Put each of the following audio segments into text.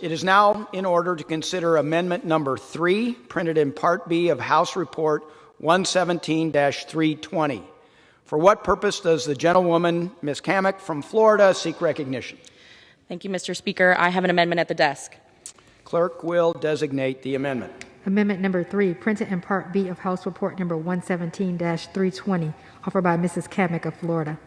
It is now in order to consider Amendment Number 3, printed in Part B of House Report 117-320. For what purpose does the gentlewoman, Ms. Cammack from Florida, seek recognition? Thank you, Mr. Speaker. I have an amendment at the desk. Clerk will designate the amendment. Amendment number 3, printed in Part B of House Report number 117-320, offered by Mrs. Cammack of Florida.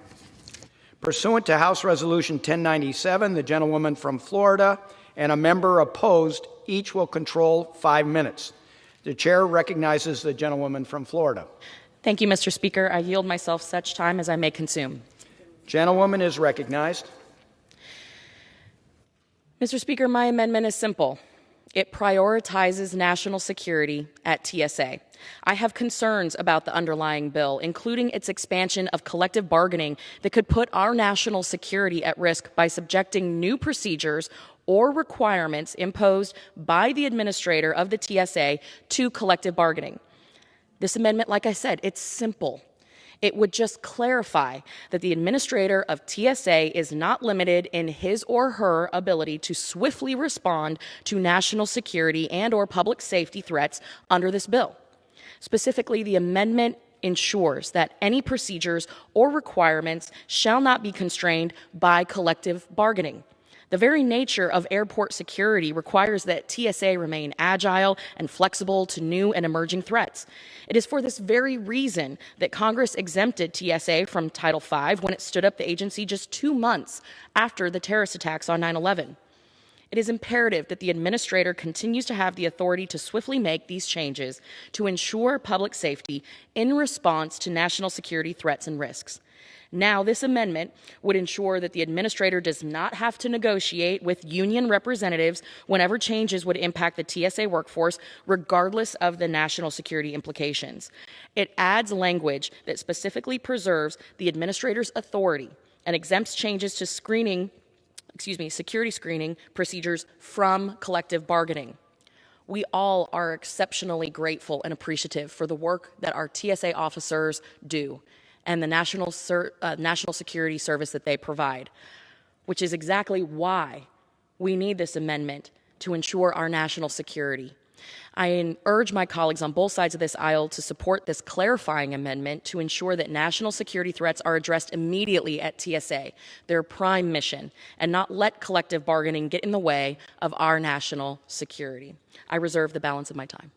Pursuant to House Resolution 1097, the gentlewoman from Florida and a member opposed each will control 5 minutes. The chair recognizes the gentlewoman from Florida. Thank you, Mr. Speaker. I yield myself such time as I may consume. Gentlewoman is recognized. Mr. Speaker, my amendment is simple. It prioritizes national security at TSA. I have concerns about the underlying bill, including its expansion of collective bargaining that could put our national security at risk by subjecting new procedures or requirements imposed by the administrator of the TSA to collective bargaining. This amendment, like I said, it's simple. It would just clarify that the administrator of TSA is not limited in his or her ability to swiftly respond to national security and or public safety threats under this bill. Specifically, the amendment ensures that any procedures or requirements shall not be constrained by collective bargaining. The very nature of airport security requires that TSA remain agile and flexible to new and emerging threats. It is for this very reason that Congress exempted TSA from Title V when it stood up the agency just 2 months after the terrorist attacks on 9/11. It is imperative that the administrator continues to have the authority to swiftly make these changes to ensure public safety in response to national security threats and risks. Now, this amendment would ensure that the administrator does not have to negotiate with union representatives whenever changes would impact the TSA workforce, regardless of the national security implications. It adds language that specifically preserves the administrator's authority and exempts changes to security screening procedures from collective bargaining. We all are exceptionally grateful and appreciative for the work that our TSA officers do and the national security service that they provide, which is exactly why we need this amendment to ensure our national security. I urge my colleagues on both sides of this aisle to support this clarifying amendment to ensure that national security threats are addressed immediately at TSA, their prime mission, and not let collective bargaining get in the way of our national security. I reserve the balance of my time.